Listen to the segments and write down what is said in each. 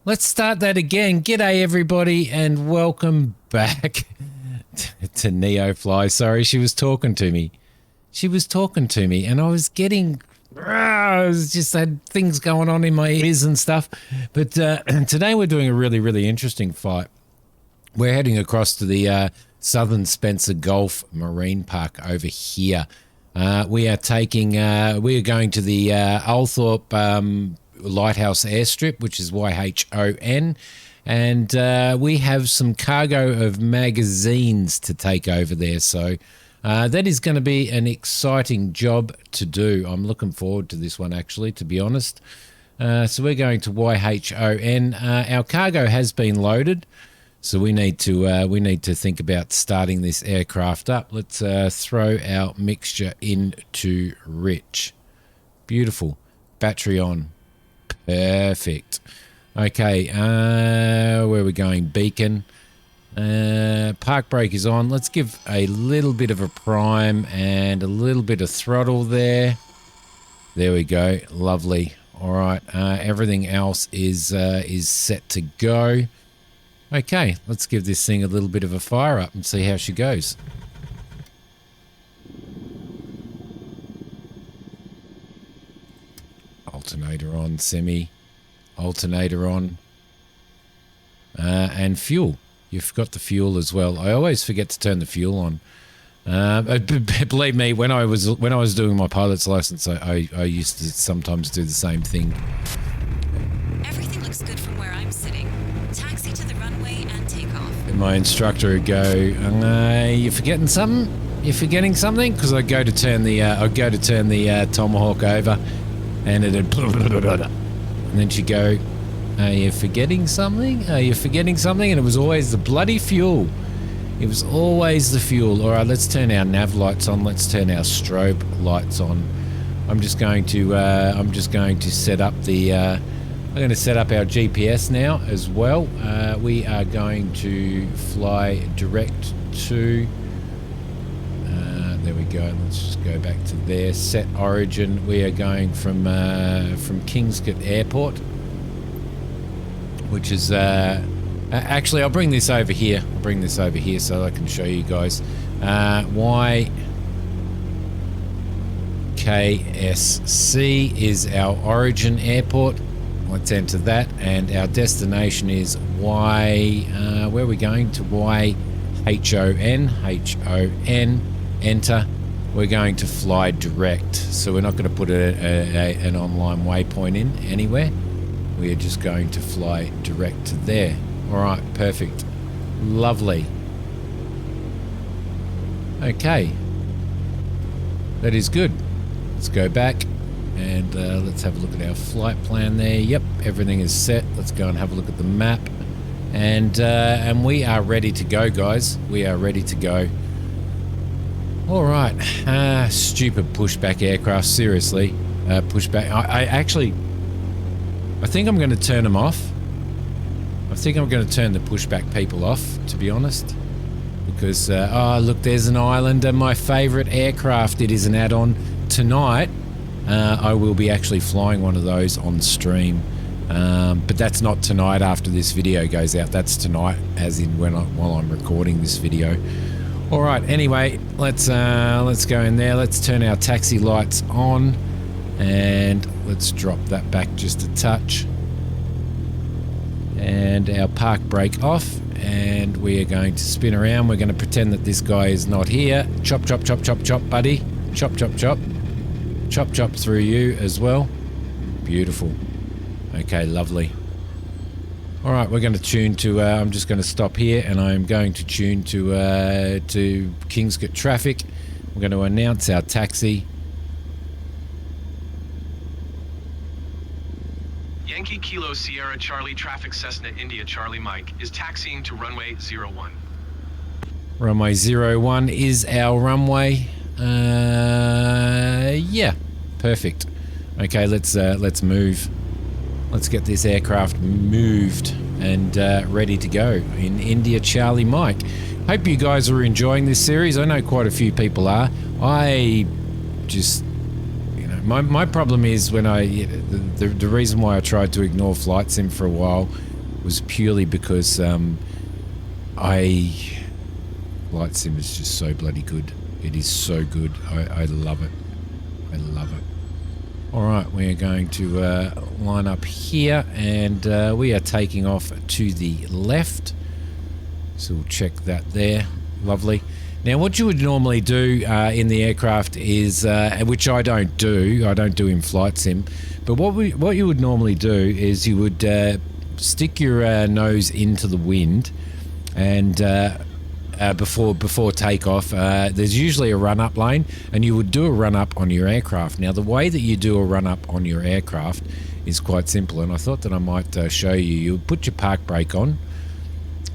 Let's start that again. G'day everybody and welcome back to NeoFly. Sorry, she was talking to me. She was talking to me and I was getting... I was just had things going on in my ears and stuff. But today we're doing a really interesting fight. We're heading across to the Southern Spencer Gulf Marine Park over here. We are going to the Althorpe Lighthouse Airstrip, which is YHON, and we have some cargo of magazines to take over there. So that is going to be an exciting job to do. I'm looking forward to this one, actually, to be honest. So we're going to YHON. Our cargo has been loaded, so we need to think about starting this aircraft up. Let's throw our mixture into Rich. Beautiful. Battery on. Perfect. Okay, where are we going? Beacon. Park brake is on. Let's give a little bit of a prime and a little bit of throttle there. There we go. Lovely. All right. Everything else is set to go. Okay, let's give this thing a little bit of a fire up and see how she goes. Alternator on, semi. Alternator on. And fuel. You forgot the fuel as well. I always forget to turn the fuel on. Believe me, when I was doing my pilot's license, I used to sometimes do the same thing. Everything looks good from where I'm sitting. Taxi to the runway and take off. And my instructor would go, "You forgetting something? You're forgetting something?" Because I go to turn the Tomahawk over, and it'd, and then she'd go, "Are you forgetting something? Are you forgetting something?" And it was always the bloody fuel. It was always the fuel. All right, let's turn our nav lights on. Let's turn our strobe lights on. I'm just going to set up the. I'm going to set up our GPS now as well. We are going to fly direct to. There we go. Let's just go back to there. Set origin. We are going from Kingscote Airport, which is actually, I'll bring this over here. I'll bring this over here so I can show you guys. YKSC is our origin airport. Let's enter that, and our destination is where are we going to? YHON. Enter. We're going to fly direct, so we're not going to put an online waypoint in anywhere. We are just going to fly direct to there. All right, perfect, lovely. Okay, that is good. Let's go back and let's have a look at our flight plan there. Yep, everything is set. Let's go and have a look at the map, and we are ready to go, guys. We are ready to go. All right, stupid pushback aircraft. Seriously, pushback. I think I'm going to turn them off. I think I'm going to turn the pushback people off, to be honest, because oh look, there's an Islander, my favourite aircraft. It is an add-on tonight. I will be actually flying one of those on stream, but that's not tonight after this video goes out. That's tonight, as in while I'm recording this video. All right. Anyway, let's go in there. Let's turn our taxi lights on, and let's drop that back just a touch, and our park brake off, and we are going to spin around. We're going to pretend that this guy is not here. Chop, chop, chop, chop, chop, buddy. Chop, chop, chop. Chop, chop through you as well. Beautiful. Okay, lovely. All right, we're going to tune to, I'm just going to stop here, and I'm going to tune to Kingscote traffic. We're going to announce our taxi. Yankee Kilo Sierra Charlie traffic Cessna India Charlie Mike is taxiing to runway 01. Runway 01 is our runway. Yeah, perfect. Okay, let's move. Let's get this aircraft moved and ready to go in India Charlie Mike. Hope you guys are enjoying this series. I know quite a few people are. I just, you know, my problem is when the reason why I tried to ignore flight sim for a while was purely because Flight Sim is just so bloody good. It is so good. I love it. I love it. All right, we are going to line up here, and we are taking off to the left. So we'll check that there. Lovely. Now, what you would normally do in the aircraft is, which I don't do in Flight Sim, but what you would normally do is you would stick your nose into the wind, and before takeoff, there's usually a run-up lane, and you would do a run-up on your aircraft. Now, the way that you do a run-up on your aircraft is quite simple, and I thought that I might show you. You would put your park brake on,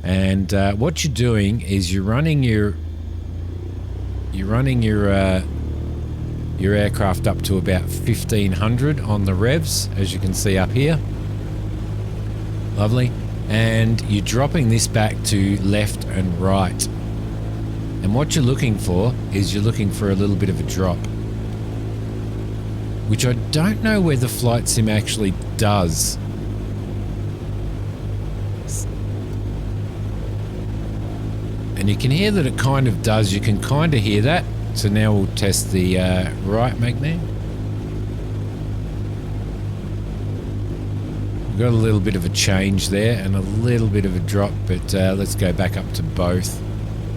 and what you're doing is you're running your aircraft up to about 1500 on the revs, as you can see up here. Lovely. And you're dropping this back to left and right. And what you're looking for is you're looking for a little bit of a drop, which I don't know whether Flight Sim actually does. And you can hear that it kind of does. You can kind of hear that. So now we'll test the right magnet. We've got a little bit of a change there and a little bit of a drop, but let's go back up to both.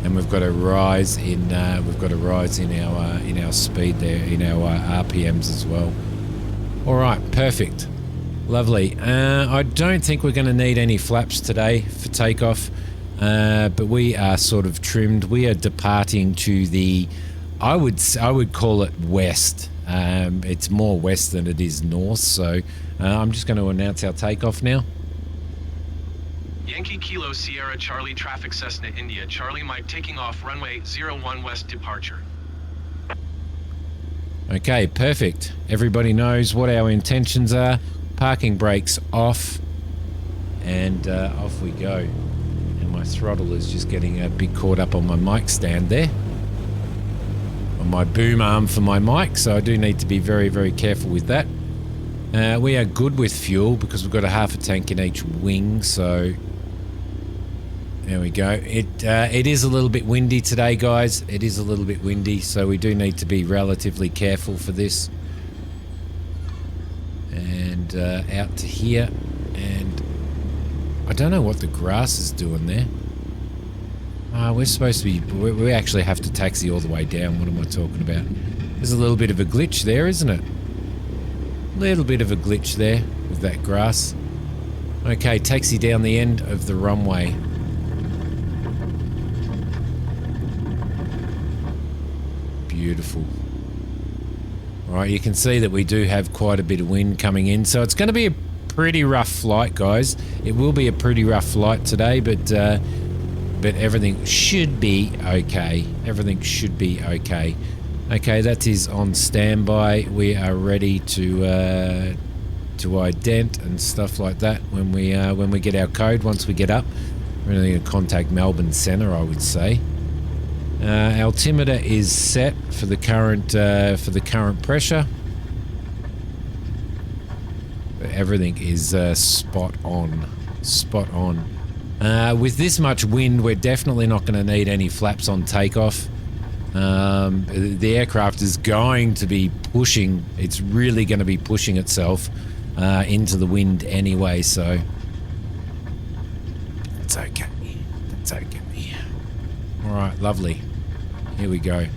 And we've got a rise in our speed there, in our RPMs as well. All right, perfect, lovely. I don't think we're going to need any flaps today for takeoff. But we are sort of trimmed. We are departing to the, I would call it west. It's more west than it is north. So I'm just going to announce our takeoff now. Yankee Kilo Sierra Charlie traffic Cessna India Charlie Mike taking off runway 01 west departure. Okay, perfect. Everybody knows what our intentions are. Parking brakes off, and off we go. My throttle is just getting a bit caught up on my mic stand there, on my boom arm for my mic, so I do need to be very, very careful with that. We are good with fuel because we've got a half a tank in each wing, so there we go. It is a little bit windy today, guys. It is a little bit windy, so we do need to be relatively careful for this. And out to here, and I don't know what the grass is doing there. We're supposed to be... We actually have to taxi all the way down. What am I talking about? There's a little bit of a glitch there, isn't it? A little bit of a glitch there with that grass. Okay, taxi down the end of the runway. Beautiful. Alright, you can see that we do have quite a bit of wind coming in, so it's going to be a pretty rough flight, guys. It will be a pretty rough flight today, but everything should be okay. Everything should be okay. Okay, that is on standby. We are ready to ident and stuff like that when we get our code. Once we get up, we're going to contact Melbourne Centre, I would say. Altimeter is set for the current pressure. Everything is spot on. With this much wind, we're definitely not going to need any flaps on takeoff. The aircraft is going to be pushing. It's really going to be pushing itself into the wind anyway, so it's okay. It's okay. All right, lovely. Here we go.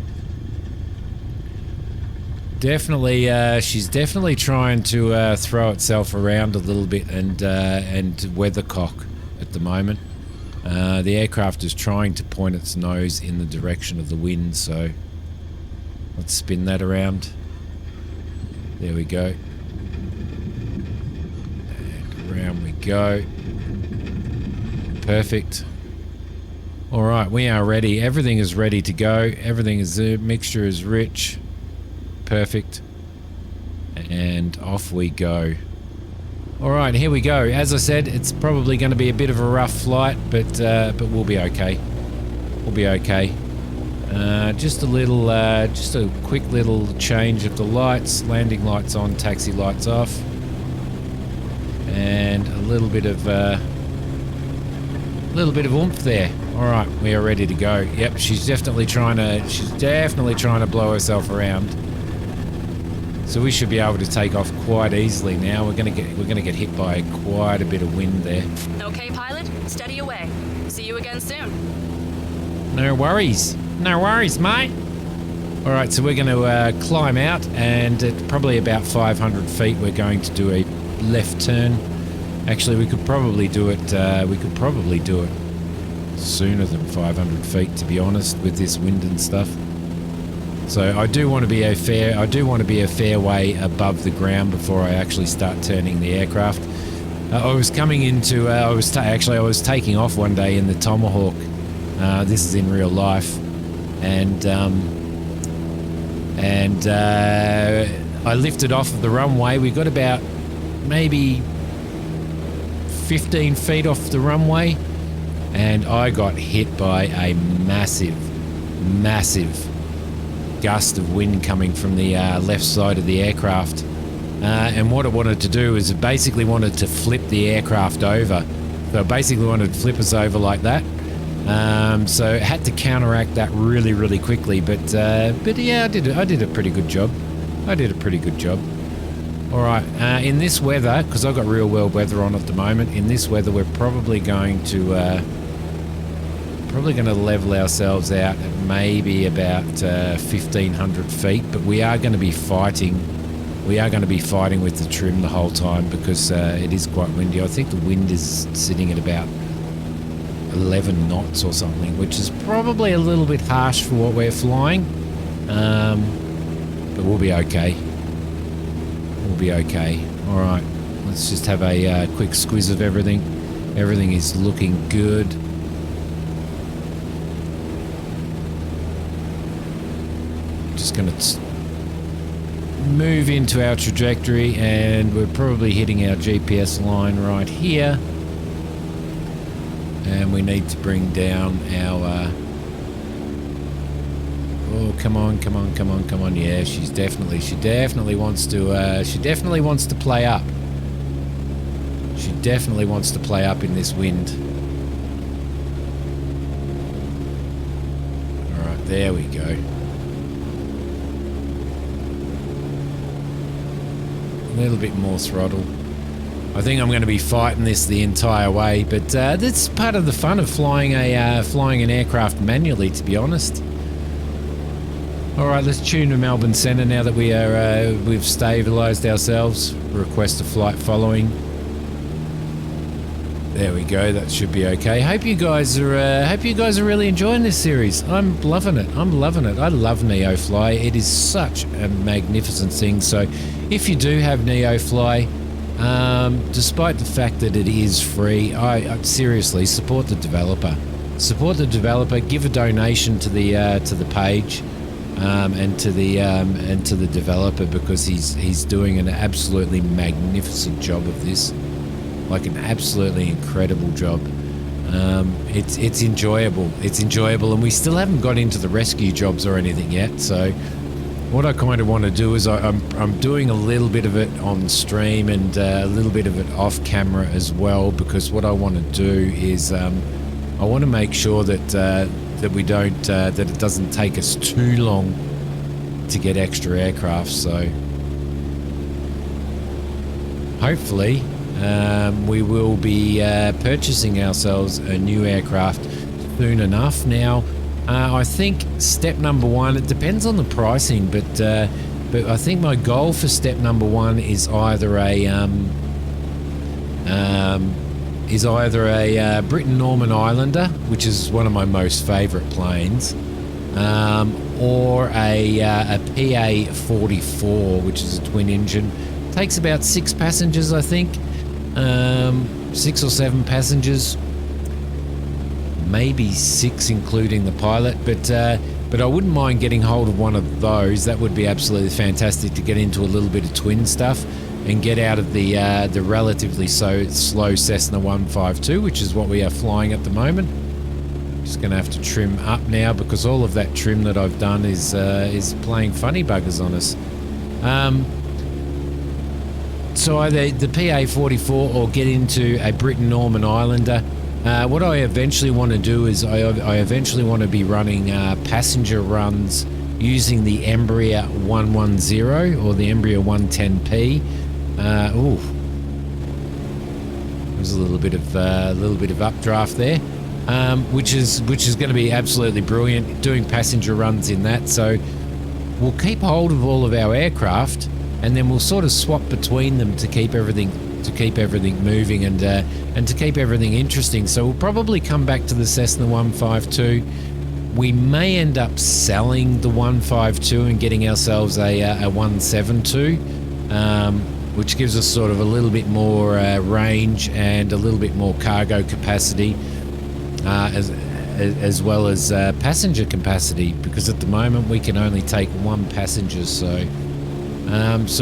Definitely, she's definitely trying to throw itself around a little bit and weathercock at the moment. The aircraft is trying to point its nose in the direction of the wind, so let's spin that around. There we go. And around we go. Perfect. All right, we are ready. Everything is ready to go. Everything is there. Mixture is rich. Perfect. And off we go. All right, here we go. As I said, it's probably going to be a bit of a rough flight, but we'll be okay. We'll be okay. Just a quick little change of the lights. Landing lights on, taxi lights off, and a little bit of Little bit of oomph there. All right, we are ready to go. Yep, she's definitely trying to blow herself around. So we should be able to take off quite easily now. We're gonna get hit by quite a bit of wind there. Okay, pilot, steady away. See you again soon. No worries, mate. All right, so we're going to climb out, and at probably about 500 feet, we're going to do a left turn. Actually, we could probably do it. Sooner than 500 feet, to be honest, with this wind and stuff. So I do want to be a fair way above the ground before I actually start turning the aircraft. I was taking off one day in the Tomahawk. This is in real life, and I lifted off of the runway. We got about maybe 15 feet off the runway, and I got hit by a massive gust of wind coming from the left side of the aircraft. And what it wanted to do is it basically wanted to flip the aircraft over. So it basically wanted to flip us over like that. So it had to counteract that really quickly. But yeah, I did a pretty good job. All right, in this weather, because I've got real world weather on at the moment, in this weather we're probably going to level ourselves out at maybe about 1,500 feet, but we are going to be fighting. We are going to be fighting with the trim the whole time because it is quite windy. I think the wind is sitting at about 11 knots or something, which is probably a little bit harsh for what we're flying, but we'll be okay. All right, let's just have a quick squiz of everything. Everything is looking good. Just going to move into our trajectory, and we're probably hitting our GPS line right here. And we need to bring down our... oh, come on. Yeah, she definitely wants to play up. She definitely wants to play up in this wind. All right, there we go. A little bit more throttle. I think I'm going to be fighting this the entire way, but that's part of the fun of flying an aircraft manually, to be honest. All right, let's tune to Melbourne Centre now that we've stabilised ourselves. Request a flight following. There we go. That should be okay. Hope you guys are really enjoying this series. I'm loving it. I love NeoFly. It is such a magnificent thing. So, if you do have NeoFly, despite the fact that it is free, I seriously support the developer. Give a donation to the page. And to the developer, because he's doing an absolutely magnificent job of this, like an absolutely incredible job. It's enjoyable, and we still haven't got into the rescue jobs or anything yet. So what I kind of want to do is I'm doing a little bit of it on stream and a little bit of it off camera as well, because what I want to do is I want to make sure that it doesn't take us too long to get extra aircraft. So hopefully we will be purchasing ourselves a new aircraft soon enough. Now I think step number one, it depends on the pricing, but I think my goal for step number one is either a Britten Norman Islander, which is one of my most favourite planes, or a PA-44, which is a twin engine. Takes about 6 passengers, I think, 6 or 7 passengers, maybe 6 including the pilot. But I wouldn't mind getting hold of one of those. That would be absolutely fantastic to get into a little bit of twin stuff and get out of the relatively slow Cessna 152, which is what we are flying at the moment. Just going to have to trim up now, because all of that trim that I've done is playing funny buggers on us. So either the PA-44 or get into a Britten Norman Islander. What I eventually want to do is I eventually want to be running passenger runs using the Embraer 110 or the Embraer 110P. There's a little bit of updraft there, which is going to be absolutely brilliant. Doing passenger runs in that, so we'll keep hold of all of our aircraft, and then we'll sort of swap between them to keep everything moving and to keep everything interesting. So we'll probably come back to the Cessna 152. We may end up selling the 152 and getting ourselves a 172, which gives us sort of a little bit more range and a little bit more cargo capacity, as well as passenger capacity, because at the moment we can only take one passenger. So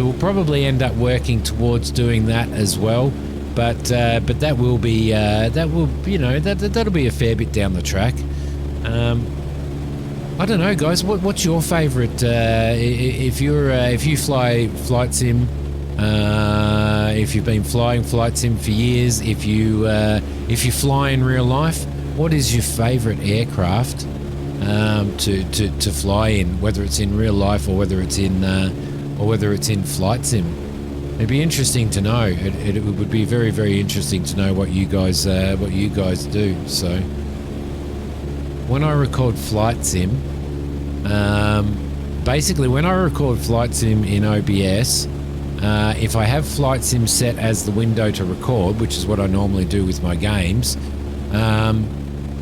we'll probably end up working towards doing that as well. But that will be that'll be a fair bit down the track. I don't know, guys. What's your favourite? If you fly flight sim, if you've been flying flight sim for years, if you fly in real life, what is your favourite aircraft to fly in? Whether it's in real life or whether it's in flight sim. It'd be interesting to know. It would be very, very interesting to know what you guys do. So when I record flight sim, basically when I record flight sim in OBS, if I have flight sim set as the window to record, which is what I normally do with my games,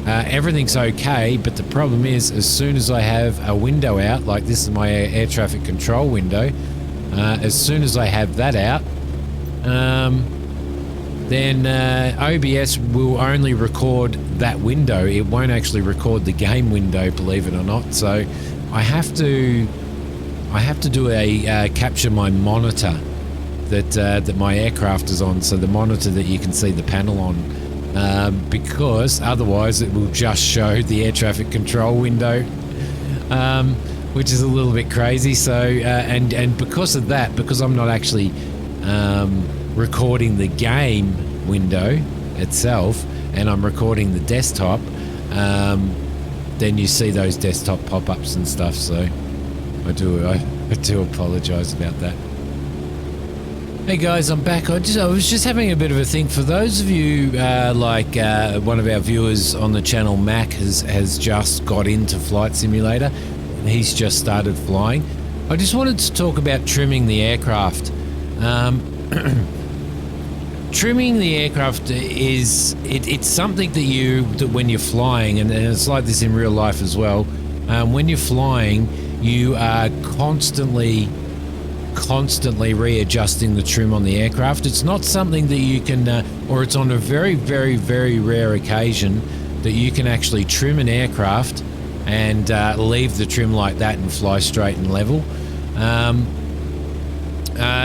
everything's okay. But the problem is, as soon as I have a window out, like this is my air traffic control window, as soon as I have that out, then OBS will only record that window. It won't actually record the game window, believe it or not. So I have to do a capture my monitor that my aircraft is on, so the monitor that you can see the panel on, because otherwise it will just show the air traffic control window, which is a little bit crazy. So and because of that, because I'm not actually recording the game window itself, and I'm recording the desktop, then you see those desktop pop-ups and stuff. So I do apologize about that. Hey guys, I'm back. I was just having a bit of a think. For those of you like one of our viewers on the channel, Mac, has just got into Flight Simulator, and he's just started flying. I just wanted to talk about trimming the aircraft. Trimming the aircraft it's something that when you're flying, and it's like this in real life as well. When you're flying, you are constantly readjusting the trim on the aircraft. It's not something that you can, or it's on a very, very, very rare occasion that you can actually trim an aircraft and leave the trim like that and fly straight and level.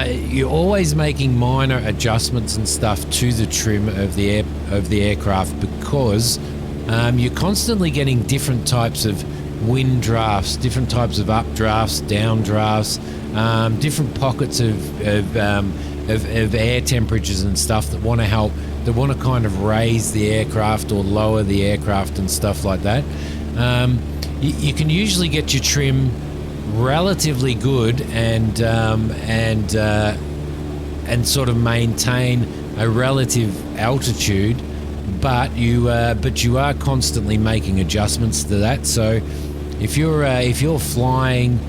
You're always making minor adjustments and stuff to the trim of the aircraft, because you're constantly getting different types of wind drafts, different types of updrafts, downdrafts, different pockets of air temperatures and stuff that want to kind of raise the aircraft or lower the aircraft and stuff like that. You can usually get your trim relatively good and sort of maintain a relative altitude, but you are constantly making adjustments to that. So if you're flying,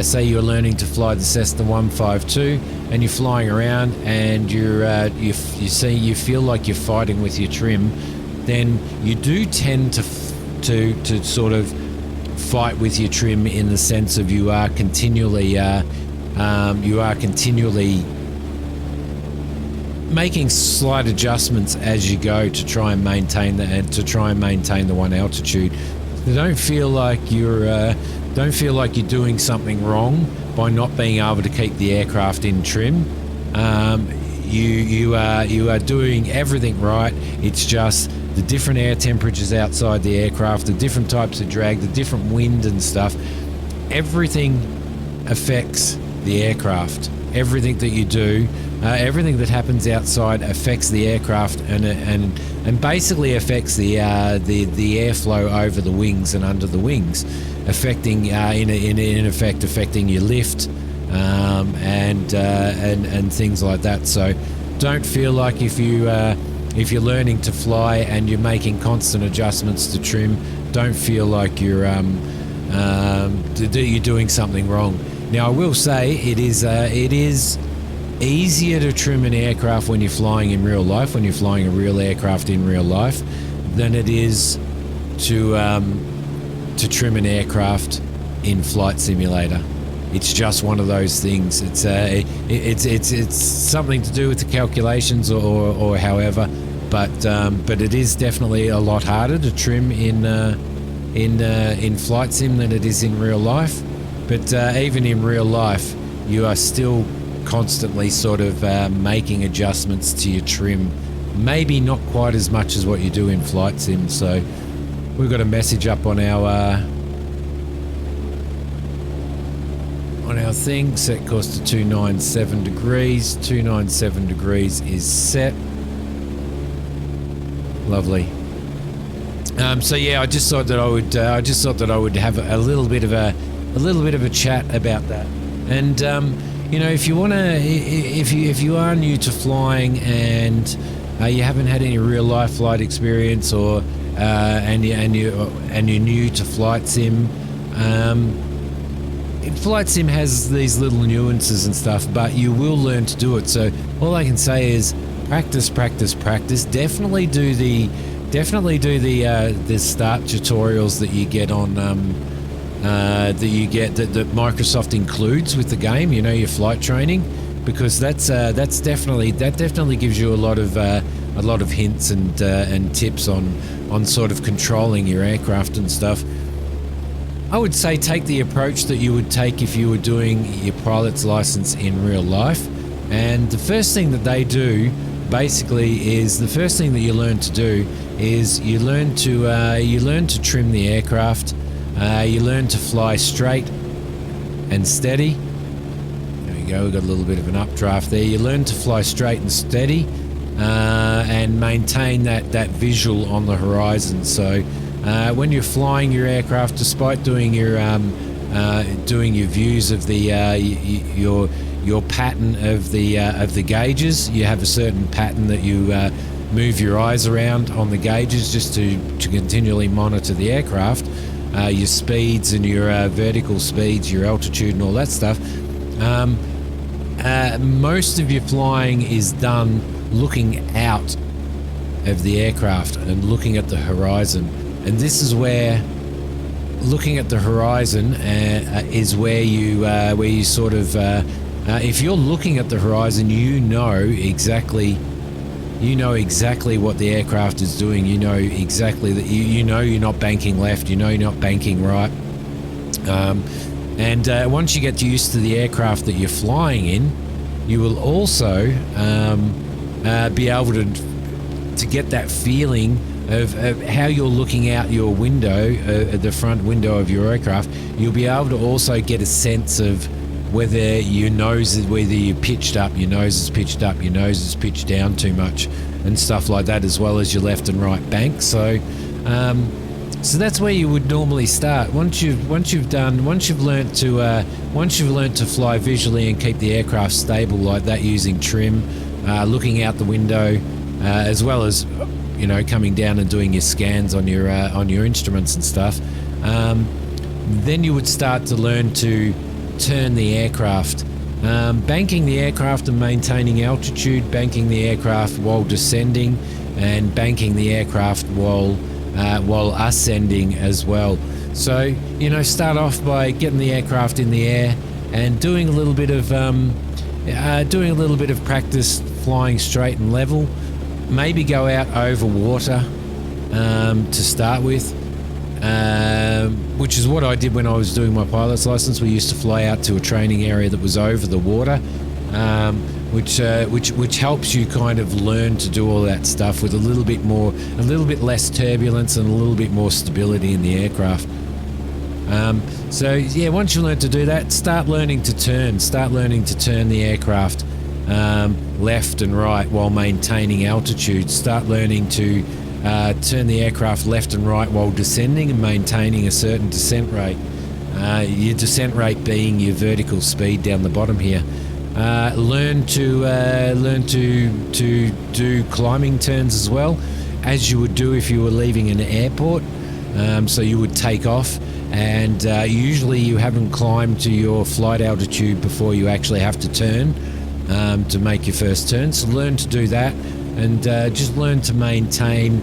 say you're learning to fly the Cessna 152 and you're flying around and you feel like you're fighting with your trim, then you do tend to sort of fight with your trim, in the sense of you are continually making slight adjustments as you go to try and maintain the one altitude. So don't feel like you're doing something wrong by not being able to keep the aircraft in trim. You are doing everything right. It's just the different air temperatures outside the aircraft, the different types of drag, the different wind and stuff. Everything affects the aircraft. Everything that you do, everything that happens outside affects the aircraft, and and basically affects the airflow over the wings and under the wings, affecting in effect affecting your lift and things like that. So don't feel like if you're learning to fly and you're making constant adjustments to trim, don't feel like you're doing something wrong. Now I will say it is easier to trim an aircraft when you're flying in real life, when you're flying a real aircraft in real life, than it is to trim an aircraft in Flight Simulator. It's just one of those things. It's something to do with the calculations or however, but it is definitely a lot harder to trim in Flight Sim than it is in real life. But even in real life, you are still constantly sort of making adjustments to your trim. Maybe not quite as much as what you do in Flight Sim. So we've got a message up on our thing. Set course to 297 degrees. 297 degrees is set. Lovely. So yeah, I just thought that I would have a little bit of a chat about that. And you know, if you want to, if you are new to flying and you haven't had any real life flight experience, or and you're new to Flight Sim, Flight Sim has these little nuances and stuff, but you will learn to do it. So all I can say is practice, practice, practice. Definitely do the start tutorials that you get on that Microsoft includes with the game. You know, your flight training, because that definitely gives you a lot of hints and tips on sort of controlling your aircraft and stuff. I would say take the approach that you would take if you were doing your pilot's license in real life. And the first thing that they do basically is, the first thing that you learn to do is you learn to trim the aircraft. You learn to fly straight and steady. There we go, we've got a little bit of an updraft there. You learn to fly straight and steady and maintain that visual on the horizon. So when you're flying your aircraft, despite doing your views of the your pattern of the gauges, you have a certain pattern that you move your eyes around on the gauges just to continually monitor the aircraft, your speeds and your vertical speeds, your altitude and all that stuff. Most of your flying is done looking out of the aircraft and looking at the horizon. And this is where looking at the horizon is where you sort of, if you're looking at the horizon, you know exactly what the aircraft is doing. You know exactly that. You know you're not banking left. You know you're not banking right. And once you get used to the aircraft that you're flying in, you will also be able to get that feeling of how you're looking out your window, the front window of your aircraft. You'll be able to also get a sense of whether you're pitched up, your nose is pitched up, your nose is pitched down too much, and stuff like that, as well as your left and right bank. So that's where you would normally start. Once you've learnt to fly visually and keep the aircraft stable like that using trim, looking out the window, as well as coming down and doing your scans on your instruments and stuff, then you would start to learn to turn the aircraft, banking the aircraft and maintaining altitude, banking the aircraft while descending, and banking the aircraft while ascending as well. So start off by getting the aircraft in the air and doing a little bit of practice flying straight and level. Maybe go out over water to start with, which is what I did when I was doing my pilot's license. We used to fly out to a training area that was over the water, which helps you kind of learn to do all that stuff with a little bit less turbulence and a little bit more stability in the aircraft. So yeah, once you learn to do that, start learning to turn the aircraft. left and right while maintaining altitude. Start learning to turn the aircraft left and right while descending and maintaining a certain descent rate. Your descent rate being your vertical speed down the bottom here. Learn to do climbing turns as well, as you would do if you were leaving an airport. So you would take off, and usually you haven't climbed to your flight altitude before you actually have to turn to make your first turn. So learn to do that, and just learn to maintain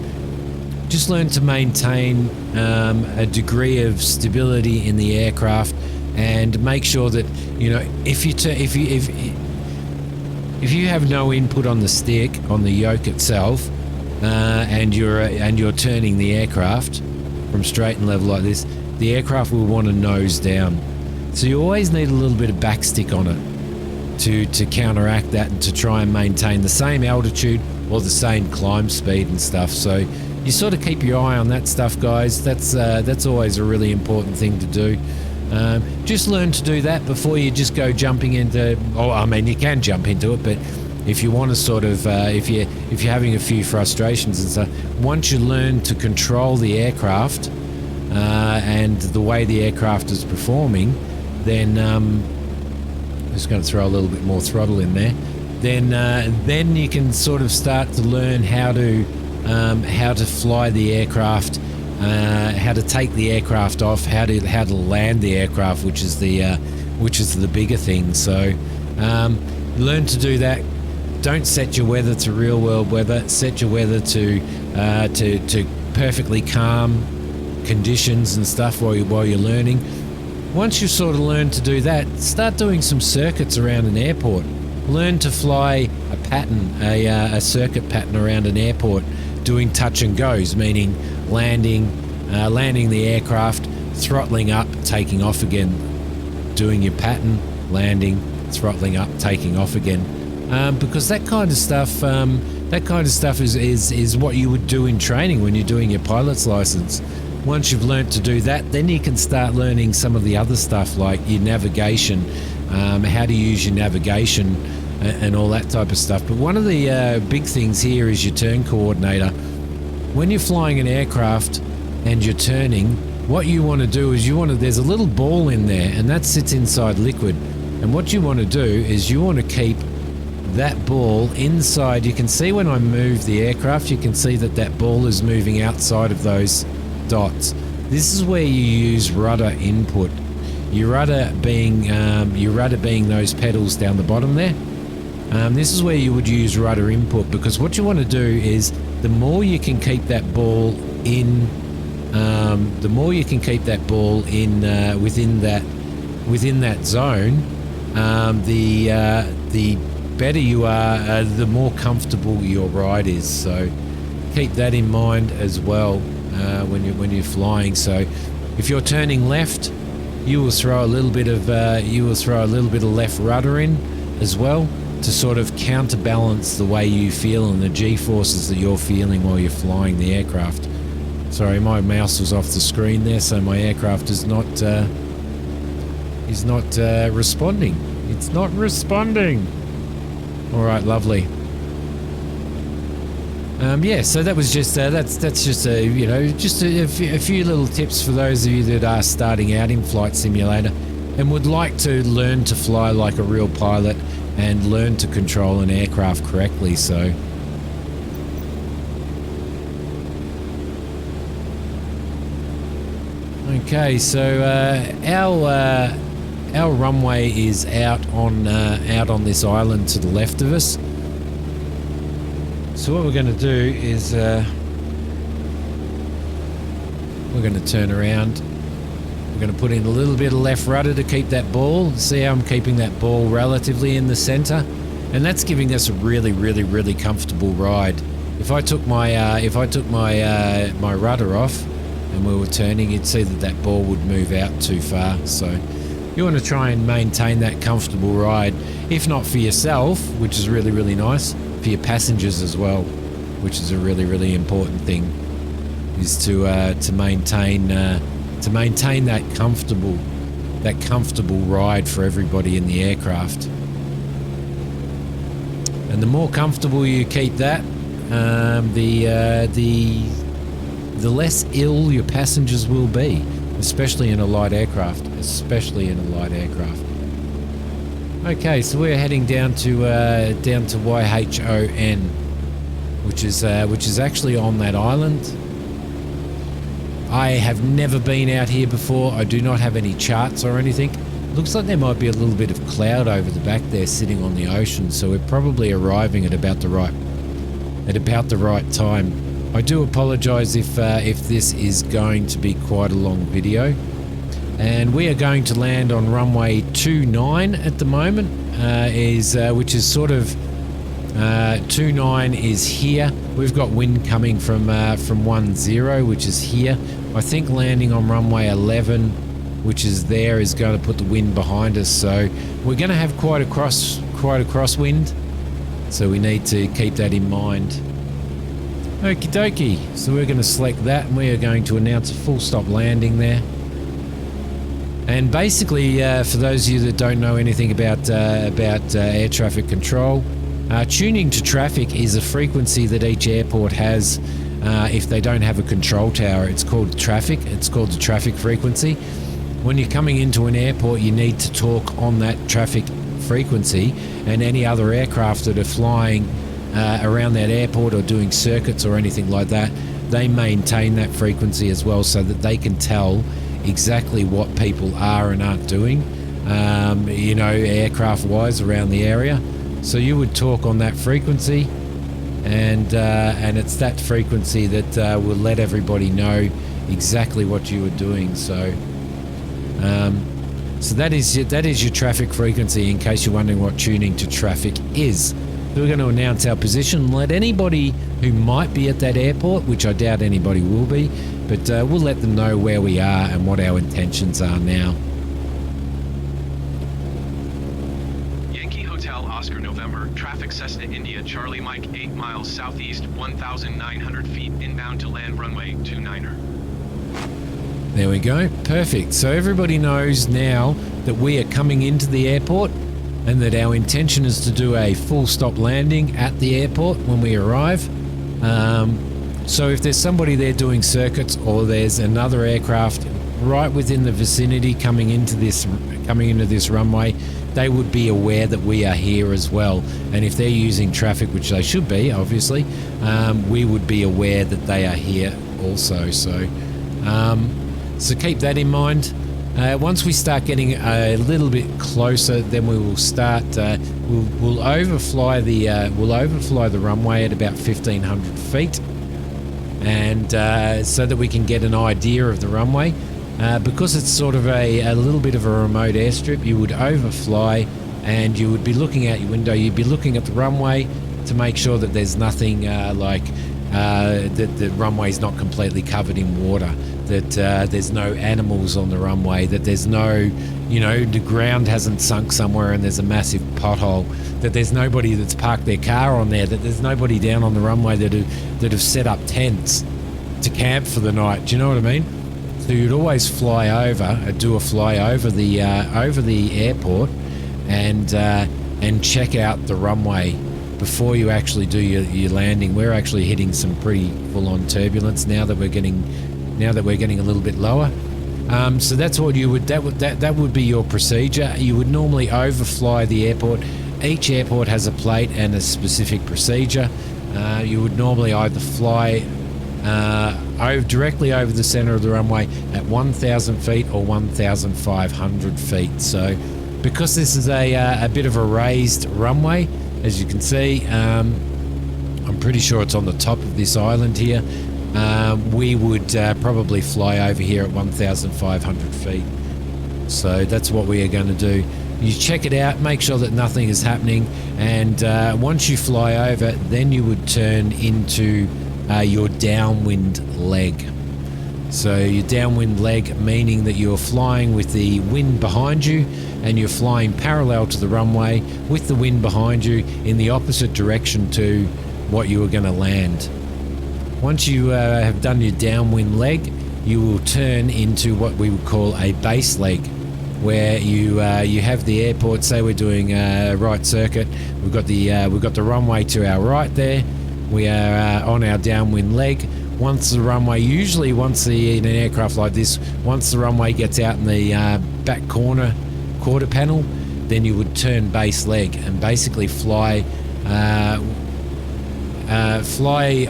a degree of stability in the aircraft, and make sure that, you know, if you have no input on the stick, on the yoke itself, and you're turning the aircraft from straight and level like this, the aircraft will want to nose down. So you always need a little bit of backstick on it to counteract that, and to try and maintain the same altitude or the same climb speed and stuff. So you sort of keep your eye on that stuff, guys. That's always a really important thing to do. Just learn to do that before you just go jumping into. Oh, I mean, you can jump into it, but if you want to sort of, if you're having a few frustrations and stuff, once you learn to control the aircraft and the way the aircraft is performing, then I'm just going to throw a little bit more throttle in there. Then you can sort of start to learn how to fly the aircraft, how to take the aircraft off, how to land the aircraft, which is the bigger thing. So learn to do that. Don't set your weather to real world weather. Set your weather to perfectly calm conditions and stuff while you're learning. Once you've sort of learned to do that, start doing some circuits around an airport. Learn to fly a pattern, a circuit pattern around an airport, doing touch and goes, meaning landing the aircraft, throttling up, taking off again, doing your pattern, landing, throttling up, taking off again. Because that kind of stuff is what you would do in training when you're doing your pilot's license. Once you've learnt to do that, then you can start learning some of the other stuff, like your navigation, how to use your navigation and all that type of stuff. But one of the big things here is your turn coordinator. When you're flying an aircraft and you're turning, what you want to do is there's a little ball in there, and that sits inside liquid. And what you want to do is you want to keep that ball inside. You can see when I move the aircraft, you can see that ball is moving outside of those dots. This is where you use rudder input. Your rudder being those pedals down the bottom there. This is where you would use rudder input, because what you want to do is the more you can keep that ball in, within that zone, the better you are, the more comfortable your ride is. So keep that in mind as well when you're flying. So if you're turning left, you will throw a little bit of left rudder in as well, to sort of counterbalance the way you feel and the G-forces that you're feeling while you're flying the aircraft. Sorry, my mouse was off the screen there, so my aircraft is not responding. It's not responding. All right, lovely. Yeah, so that was just that's just a few little tips for those of you that are starting out in Flight Simulator and would like to learn to fly like a real pilot and learn to control an aircraft correctly. So okay, so our runway is out on this island to the left of us. So what we're going to do is we're going to turn around. We're going to put in a little bit of left rudder to keep that ball. See how I'm keeping that ball relatively in the center, and that's giving us a really comfortable ride. If I took my my rudder off and we were turning, you'd see that ball would move out too far. So you want to try and maintain that comfortable ride, if not for yourself, which is really nice, for your passengers as well, which is a really important thing, is to maintain that comfortable ride for everybody in the aircraft. And the more comfortable you keep that, the less ill your passengers will be, especially in a light aircraft. Okay, so we're heading down to YHON, which is actually on that island. I have never been out here before. I do not have any charts or anything. Looks like there might be a little bit of cloud over the back there sitting on the ocean, so we're probably arriving at about the right time. I do apologize if this is going to be quite a long video. And we are going to land on runway 29 at the moment, which is sort of 29 is here. We've got wind coming from 10, which is here. I think landing on runway 11, which is there, is going to put the wind behind us. So we're going to have quite a crosswind. So we need to keep that in mind. Okie dokie. So we're going to select that, and we are going to announce a full stop landing there. And basically, for those of you that don't know anything about air traffic control, tuning to traffic is a frequency that each airport has. If they don't have a control tower, it's called traffic. It's called the traffic frequency. When you're coming into an airport, you need to talk on that traffic frequency, and any other aircraft that are flying around that airport or doing circuits or anything like that, they maintain that frequency as well, so that they can tell exactly what people are and aren't doing, aircraft wise around the area. So you would talk on that frequency, and it's that frequency that will let everybody know exactly what you are doing. So that is your traffic frequency, in case you're wondering what tuning to traffic is. So we're going to announce our position, let anybody who might be at that airport, which I doubt anybody will be, but we'll let them know where we are and what our intentions are now. Yankee Hotel Oscar November, traffic Cessna India Charlie Mike 8 miles southeast, 1,900 feet inbound to land runway 29er. There we go. Perfect. So everybody knows now that we are coming into the airport, and that our intention is to do a full stop landing at the airport when we arrive. So if there's somebody there doing circuits, or there's another aircraft right within the vicinity coming into this runway, they would be aware that we are here as well. And if they're using traffic, which they should be, obviously, we would be aware that they are here also. So keep that in mind. Once we start getting a little bit closer, then we will start. We'll overfly the runway at about 1,500 feet, and so that we can get an idea of the runway. Because it's sort of a little bit of a remote airstrip, you would overfly, and you would be looking out your window. You'd be looking at the runway to make sure that there's nothing that the runway is not completely covered in water, that there's no animals on the runway, that there's no, the ground hasn't sunk somewhere and there's a massive pothole, that there's nobody that's parked their car on there, that there's nobody down on the runway that have set up tents to camp for the night. Do you know what I mean? So you'd always fly over, do a fly over the airport, and check out the runway before you actually do your landing. We're actually hitting some pretty full-on turbulence now that we're getting a little bit lower. So that's what you would that would be your procedure. You would normally overfly the airport. Each airport has a plate and a specific procedure. You would normally either fly directly over the center of the runway at 1,000 feet or 1,500 feet. So because this is a bit of a raised runway, as you can see, I'm pretty sure it's on the top of this island here. We would probably fly over here at 1,500 feet. So that's what we are going to do. You check it out, make sure that nothing is happening, and once you fly over, then you would turn into your downwind leg. So your downwind leg, meaning that you're flying with the wind behind you, and you're flying parallel to the runway with the wind behind you in the opposite direction to what you were going to land. Once you have done your downwind leg, you will turn into what we would call a base leg. where you have the airport. Say we're doing a right circuit. We've got the runway to our right there. We are on our downwind leg. Once the runway, usually in an aircraft like this, once the runway gets out in the back quarter panel, then you would turn base leg and basically fly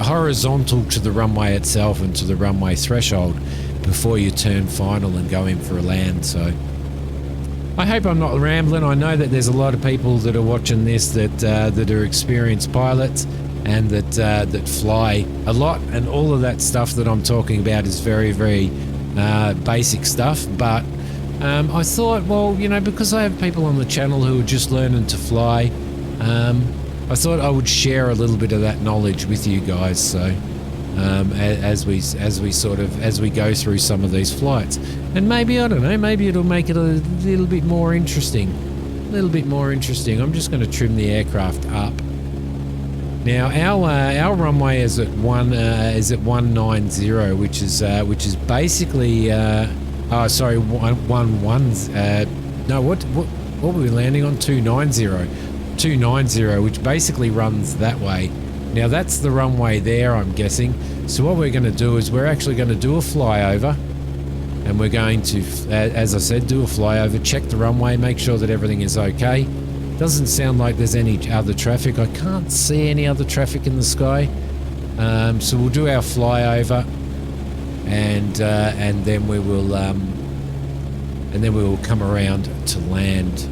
horizontal to the runway itself and to the runway threshold before you turn final and go in for a land. So I hope I'm not rambling. I know that there's a lot of people that are watching this that are experienced pilots and that fly a lot, and all of that stuff that I'm talking about is very, very basic stuff. But I thought, well, you know, because I have people on the channel who are just learning to fly, I thought I would share a little bit of that knowledge with you guys. So as we go through some of these flights, and maybe, I don't know, maybe it'll make it a little bit more interesting. I'm just going to trim the aircraft up. Now our runway is at 190, which is basically sorry, 110. No, what were we landing on? 290, which basically runs that way. Now that's the runway there, I'm guessing. So what we're going to do is we're actually going to do a flyover, and we're going to, as I said, do a flyover, check the runway, make sure that everything is okay. Doesn't sound like there's any other traffic. I can't see any other traffic in the sky. So we'll do our flyover, and then we will come around to land.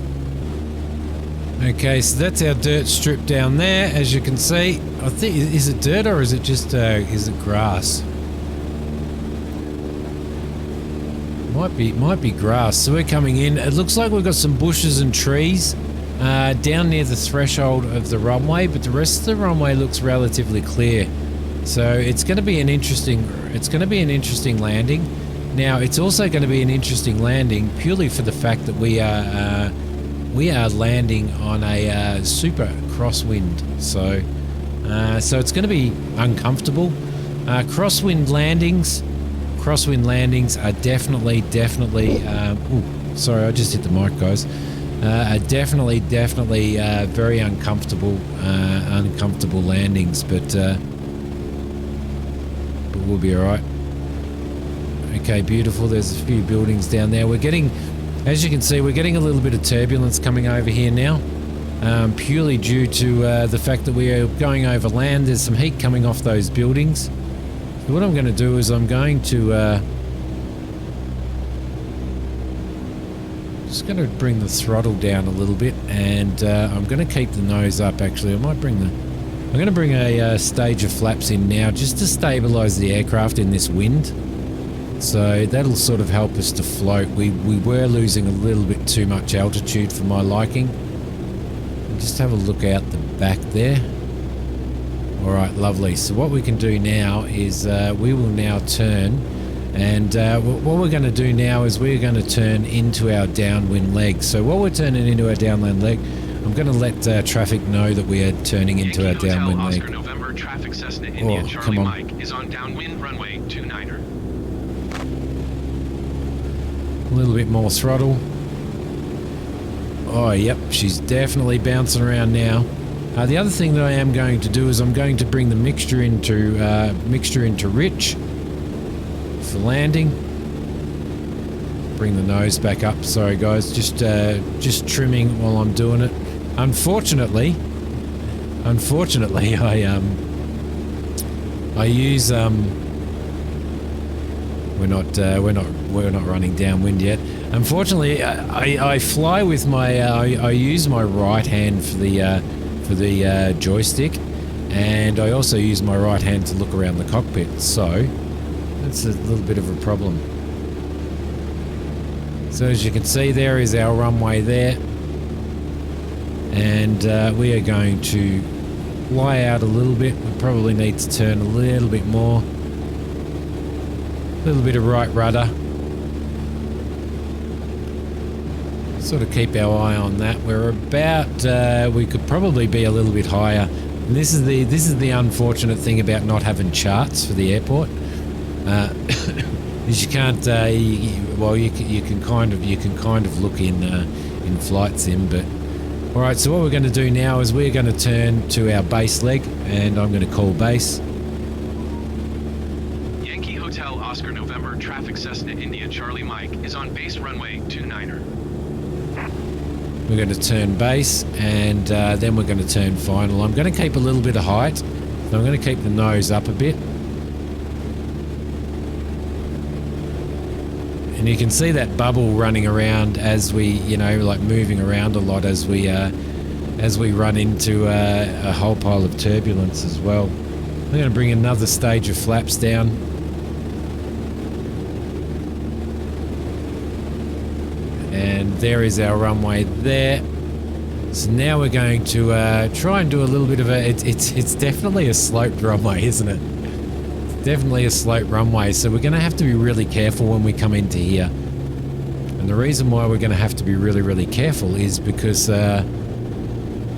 Okay, so that's our dirt strip down there, as you can see. I think, is it dirt or is it just is it grass? Might be grass. So we're coming in. It looks like we've got some bushes and trees down near the threshold of the runway, but the rest of the runway looks relatively clear. So it's going to be an interesting landing. Now it's also going to be an interesting landing purely for the fact that we are landing on a super crosswind. So it's going to be uncomfortable. Crosswind landings are definitely ooh, sorry, I just hit the mic, guys. Are definitely very uncomfortable landings, but we'll be all right. Okay, beautiful. There's a few buildings down there. We're getting, as you can see, we're getting a little bit of turbulence coming over here now, purely due to the fact that we are going over land. There's some heat coming off those buildings. So what I'm going to do is I'm going to just going to bring the throttle down a little bit, and I'm going to keep the nose up. Actually, I'm going to bring a stage of flaps in now just to stabilize the aircraft in this wind. So that'll sort of help us to float. We were losing a little bit too much altitude for my liking. Just have a look out the back there. All right, lovely. So what we can do now is we will now turn, and what we're going to do now is we're going to turn into our downwind leg. So while we're turning into our downwind leg, I'm going to let traffic know that we are turning into our downwind leg. Oscar November, traffic Cessna India Charlie Mike is on downwind runway 29er. A little bit more throttle. Oh, yep, she's definitely bouncing around now. The other thing that I am going to do is I'm going to bring the mixture into rich for landing. Bring the nose back up. Sorry, guys, just trimming while I'm doing it. Unfortunately, I use we're not running downwind yet. Unfortunately, I fly with my I use my right hand for the joystick, and I also use my right hand to look around the cockpit. So that's a little bit of a problem. So as you can see, there is our runway there, and we are going to fly out a little bit. We probably need to turn a little bit more. A little bit of right rudder. Sort of keep our eye on that. We're about we could probably be a little bit higher. And this is the unfortunate thing about not having charts for the airport. because you can't. You can kind of look in flight sim, but all right. So what we're going to do now is we're going to turn to our base leg, and I'm going to call base. Yankee Hotel Oscar November traffic Cessna India Charlie Mike is on base runway 29er. We're going to turn base, and then we're going to turn final. I'm going to keep a little bit of height, so I'm going to keep the nose up a bit. And you can see that bubble running around as we, like moving around a lot as we run into a whole pile of turbulence as well. I'm going to bring another stage of flaps down. And there is our runway there. So now we're going to try and do a little bit of it's definitely a sloped runway, isn't it? It's definitely a sloped runway. So we're going to have to be really careful when we come into here. And the reason why we're going to have to be really, really careful is because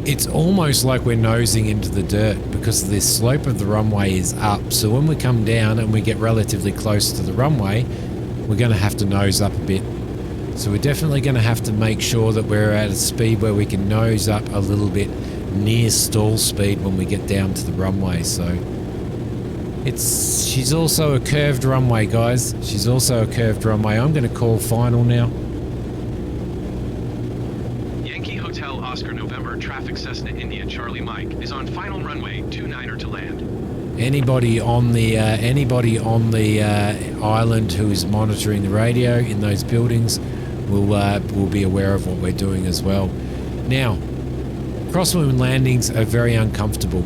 it's almost like we're nosing into the dirt because the slope of the runway is up. So when we come down and we get relatively close to the runway, we're going to have to nose up a bit. So we're definitely going to have to make sure that we're at a speed where we can nose up a little bit near stall speed when we get down to the runway. So she's also a curved runway, guys. She's also a curved runway. I'm going to call final now. Yankee Hotel Oscar November traffic Cessna India Charlie Mike is on final runway 29er to land. Anybody on the island who is monitoring the radio in those buildings will be aware of what we're doing as well. Now, Crosswind Landings are very uncomfortable.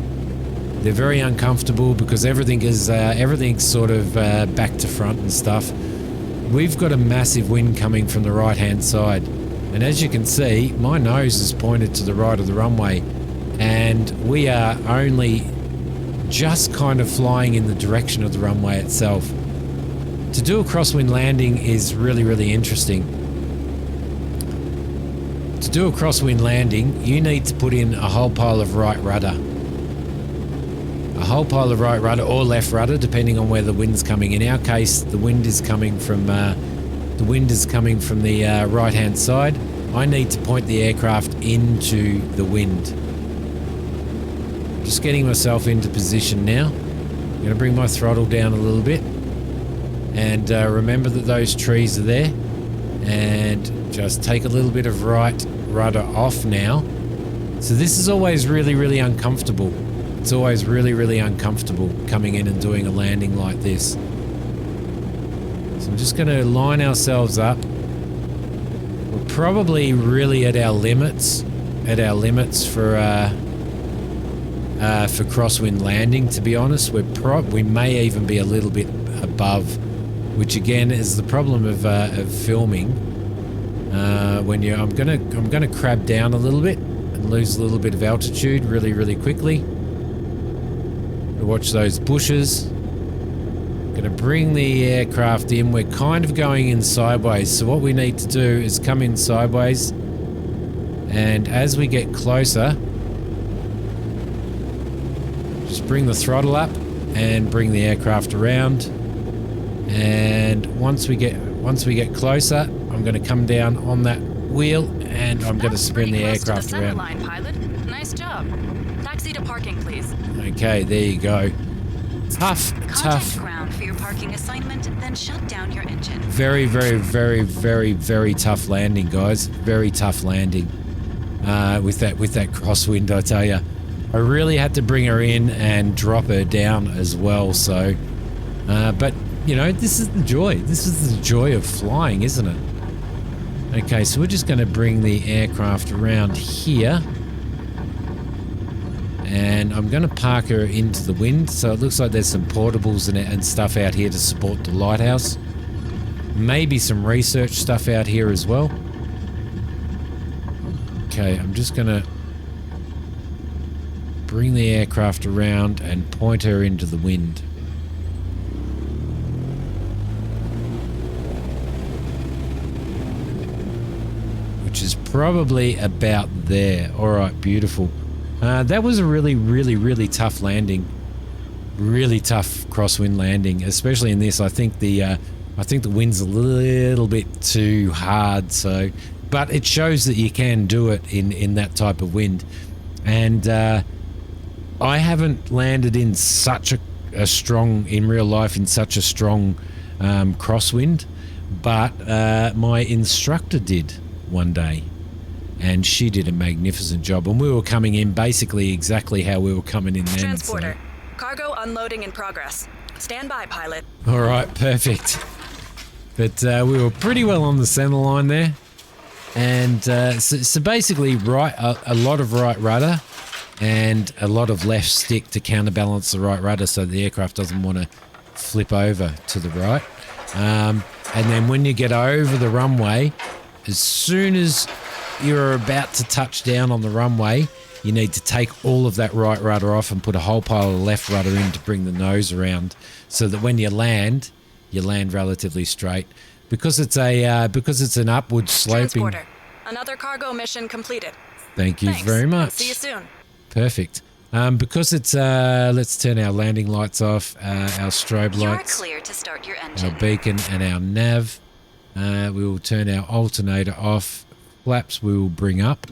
They're very uncomfortable because everything's sort of back to front and stuff. We've got a massive wind coming from the right-hand side, and as you can see, my nose is pointed to the right of the runway, and we are only just kind of flying in the direction of the runway itself. To do a crosswind landing is really, really interesting. To do a crosswind landing, you need to put in a whole pile of right rudder. A whole pile of right rudder or left rudder, depending on where the wind's coming. In our case, the wind is coming from the right-hand side. I need to point the aircraft into the wind. Just getting myself into position now. I'm going to bring my throttle down a little bit. And remember that those trees are there. And just take a little bit of right rudder off now. So this is always really, really uncomfortable. It's always really, really uncomfortable coming in and doing a landing like this. So I'm just going to line ourselves up. We're probably really at our limits. For crosswind landing, to be honest. We may even be a little bit above, which again is the problem of filming. I'm gonna crab down a little bit and lose a little bit of altitude really, really quickly. Watch those bushes. Gonna bring the aircraft in. We're kind of going in sideways, so what we need to do is come in sideways, and as we get closer, just bring the throttle up and bring the aircraft around. And once we get closer, I'm going to come down on that wheel and I'm going to spin the aircraft around. Line, pilot. Nice job. Taxi to parking, please. Okay, there you go. Tough. Contact ground for your parking assignment, then shut down your engine. Very, very, very, very, very tough landing, guys. Very tough landing. With that crosswind, I tell you. I really had to bring her in and drop her down as well. So, but you know, this is the joy. This is the joy of flying, isn't it? Okay, so we're just going to bring the aircraft around here. And I'm going to park her into the wind. So it looks like there's some portables and stuff out here to support the lighthouse. Maybe some research stuff out here as well. Okay, I'm just going to bring the aircraft around and point her into the wind. Which is probably about there. All right, beautiful. That was a really, really, really tough landing. Really tough crosswind landing, especially in this. I think the I think the wind's a little bit too hard, so, but it shows that you can do it in that type of wind. And I haven't landed in such a strong, in real life, in such a strong crosswind, but my instructor did one day, and she did a magnificent job. And we were coming in basically exactly how we were coming in then. Transporter. Cargo unloading in progress. Stand by, pilot. All right, perfect. But we were pretty well on the center line there. And so basically a lot of right rudder and a lot of left stick to counterbalance the right rudder so the aircraft doesn't want to flip over to the right. And then when you get over the runway, as soon as you're about to touch down on the runway, you need to take all of that right rudder off and put a whole pile of left rudder in to bring the nose around, so that when you land relatively straight. Because it's an upward sloping. Transporter. Another cargo mission completed. Thank you Thanks. very much. See you soon. Perfect. Because it's let's turn our landing lights off, our strobe You're lights, clear to start your our engine. beacon, and our nav. We will turn our alternator off. Flaps we will bring up.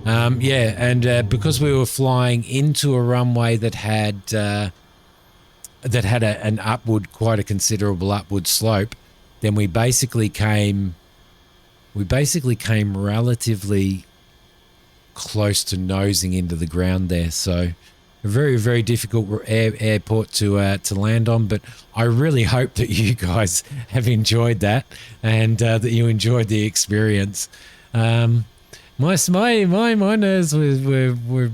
Yeah, and because we were flying into a runway that had an upward, quite a considerable upward slope, then we basically came relatively close to nosing into the ground there. So a very, very difficult airport to land on, but I really hope that you guys have enjoyed that, and that you enjoyed the experience. My nerves were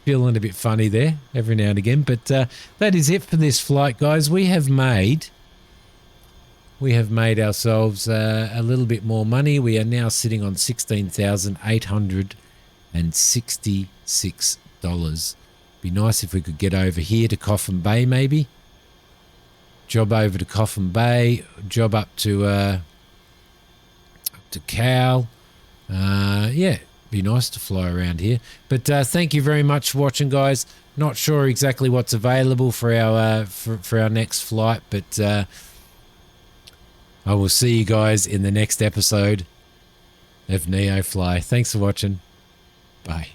feeling a bit funny there every now and again, but that is it for this flight, guys. We have made ourselves a little bit more money. We are now sitting on $16,866. Be nice if we could get over here to Coffin Bay, maybe. Job over to Coffin Bay. Job up to Cal. Yeah, be nice to fly around here. But thank you very much for watching, guys. Not sure exactly what's available for our next flight, but I will see you guys in the next episode of NeoFly. Thanks for watching. Bye.